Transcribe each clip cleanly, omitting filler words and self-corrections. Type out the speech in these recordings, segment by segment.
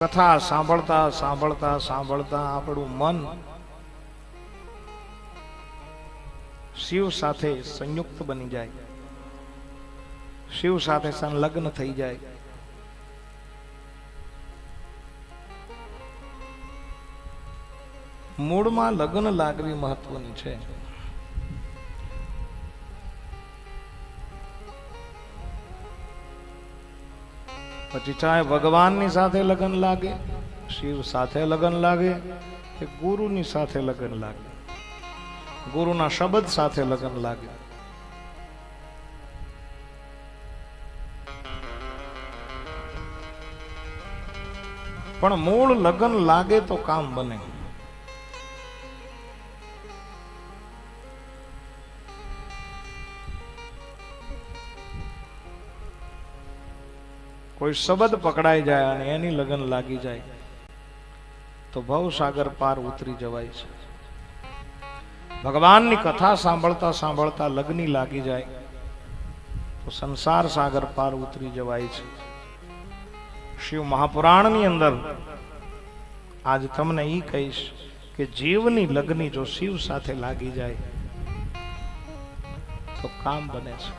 કથા સાંભળતા સાંભળતા સાંભળતા આપણું મન શિવ સાથે સંયુક્ત બની જાય, શિવ સાથે સંલગ્ન થઈ જાય. મૂળમાં લગ્ન લાગવી મહત્વની છે. પછી ચાહે ભગવાનની સાથે લગ્ન લાગે, શિવ સાથે લગ્ન લાગે, કે ગુરુની સાથે લગ્ન લાગે, ગુરુના શબ્દ સાથે લગ્ન લાગે, પણ મૂળ લગ્ન લાગે તો કામ બને. કોઈ શબ્દ પકડાઈ જાય અને એની લગન લાગી જાય તો ભવસાગર પાર ઉતરી જવાય છે. ભગવાનની કથા સાંભળતા સાંભળતા લગ્ની લાગી જાય તો સંસાર સાગર પાર ઉતરી જવાય છે. શિવ મહાપુરાણની અંદર આજ તમને ઈ કહીશ કે જીવની લગ્ની જો શિવ સાથે લાગી જાય તો કામ બને છે.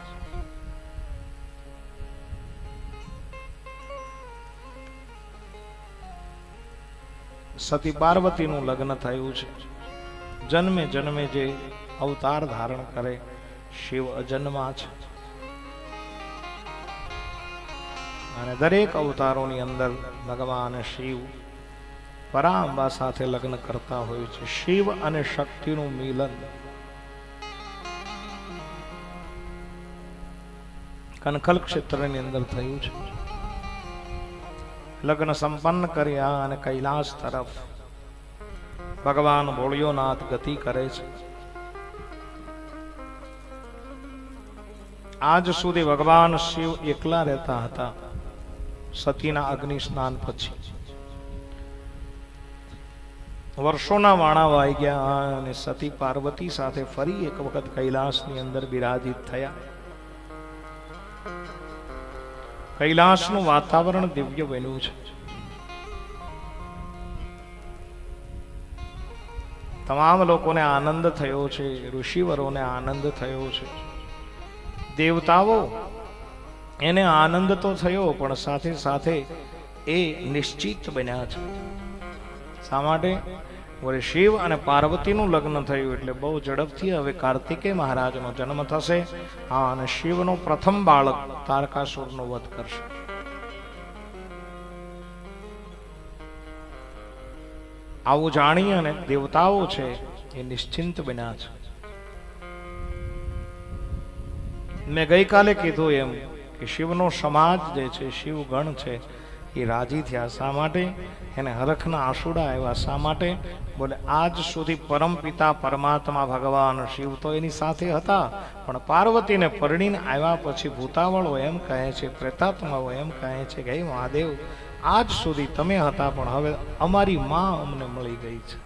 સતી પાર્વતીનું લગ્ન થયું છે. જન્મે જન્મે જે અવતાર ધારણ કરે શિવ અજન્મા છે અને દરેક અવતારોની અંદર ભગવાન શિવ પરાંબા સાથે લગ્ન કરતા હોય છે. શિવ અને શક્તિનું મિલન કનખલ ક્ષેત્રની અંદર થયું છે. લગ્ન સંપન્ન કર્યા અને કૈલાસ તરફ ભગવાન ભોળિયોનાથ ગતિ કરે છે. આજ સુધી ભગવાન શિવ એકલા રહેતા હતા. સતીના અગ્નિ સ્નાન પછી વર્ષોના વાણા વાઈ ગયા અને સતી પાર્વતી સાથે ફરી એક વખત કૈલાસની અંદર બિરાજિત થયા. કૈલાસનું વાતાવરણ દિવ્ય બન્યું છે. તમામ લોકોને આનંદ થયો છે, ઋષિવરોને આનંદ થયો છે, દેવતાઓ એને આનંદ તો થયો પણ સાથે સાથે એ નિશ્ચિત બન્યા છે. શા માટે? વળી શિવ અને પાર્વતીનું લગ્ન થયું એટલે બહુ ઝડપથી હવે કાર્તિકેય મહારાજનો જન્મ થશે અને શિવનો પ્રથમ બાળક તારકાસુરનો વધ કરશે. આવું જાણી અને દેવતાઓ છે એ નિશ્ચિંત બન્યા છે. મેં ગઈકાલે કીધું એમ કે શિવનો સમાજ જે છે, શિવગણ છે, એ રાજી થયા. શા માટે? એને હરખના આંસુડા આવ્યા. શા માટે? બોલે આજ સુધી પરમ પિતા પરમાત્મા ભગવાન શિવ તો એની સાથે હતા, પણ પાર્વતીને પરણીને આવ્યા પછી ભૂતાવળો એમ કહે છે, પ્રેતાત્માઓ એમ કહે છે કે હે મહાદેવ, આજ સુધી તમે હતા પણ હવે અમારી માં અમને મળી ગઈ છે.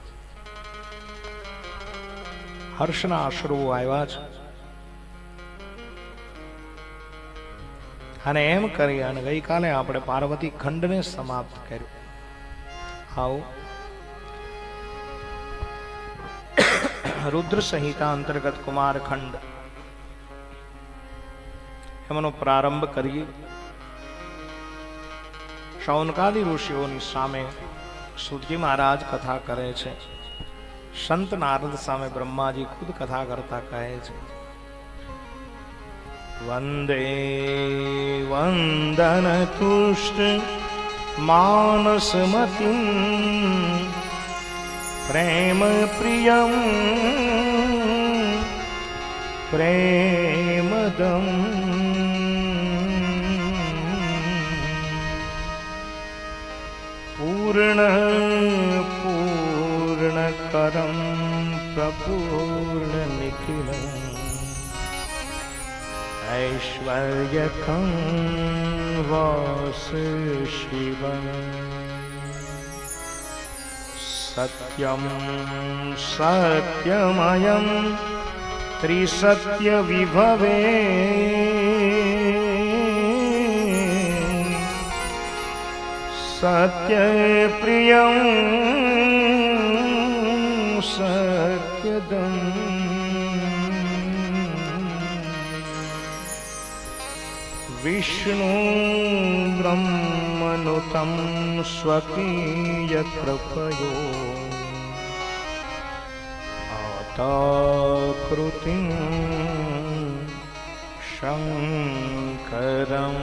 હર્ષના અશ્રુઓ આવ્યા છે. અને એમ કરી અને ગઈકાલે આપણે પાર્વતી ખંડને સમાપ્ત કર્યું. આવો રુદ્ર સંહિતા અંતર્ગત કુમાર ખંડ એમનો પ્રારંભ કરીએ. શૌનકાદી ઋષિઓની સામે સૂતજી મહારાજ કથા કરે છે. સંત નારદ સામે બ્રહ્માજી ખુદ કથા કરતા કહે છે, વંદે વંદન તુષ્ટ માનસમતિં પ્રેમ પ્રિયમ પ્રેમદમ પૂર્ણ પૂર્ણકરમ પ્રપૂર્ણ નિખિલમ ઐશ્વર્યકં વાસ શિવમ સત્યમ સત્યમયમ ત્રિસત્ય વિભવે સત્ય પ્રિયં સત્યદમ વિષ્ણુ બ્રહ્મનુતમ સ્વકીય કૃપયો આતાકૃતિં શંકરં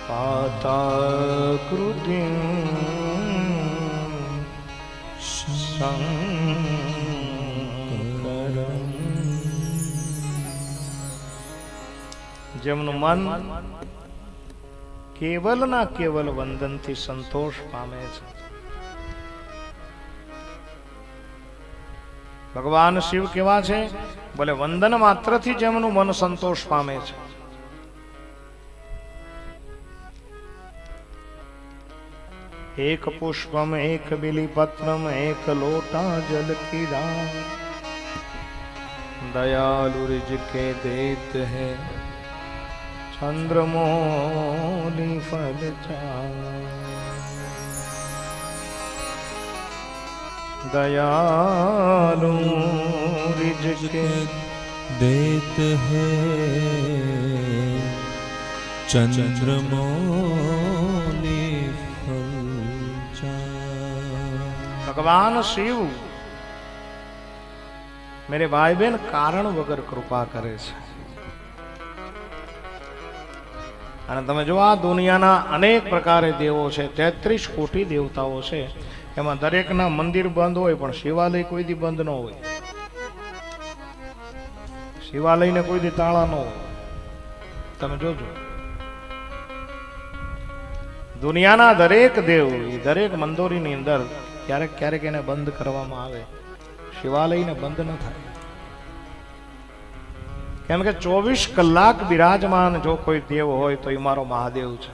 પાતાકૃતિં શંકરં. જેમનું મન કેવલના કેવલ વંદનથી સંતોષ પામે છે. ભગવાન શિવ કેવા છે? બોલે વંદન માત્રથી જેમનું મન સંતોષ પામે છે. એક પુષ્પમ એક બિલીપત્રમ એક લોટા જલ की दात दयालु रिज के देत है चंद्रमौली फल दयालु रिज के देत है चंद्रमौली फल चार. भगवान शिव मेरे भाई बहन कारण वगर कृपा करे છે. અને તમે જો આ દુનિયાના અનેક પ્રકારે દેવો છે, 33 કોટી દેવતાઓ છે, એમાં દરેકના મંદિર બંધ હોય પણ શિવાલય કોઈ દી બંધ ન હોય. શિવાલયને કોઈ દી તાળા ન હોય. તમે જોજો દુનિયાના દરેક દેવ દરેક મંદિરની અંદર ક્યારેક ક્યારેક એને બંધ કરવામાં આવે. શિવાલયને બંધ ન થાય. કેમ કે 24 કલાક બિરાજમાન જો કોઈ દેવ હોય તો એ મારો મહાદેવ છે.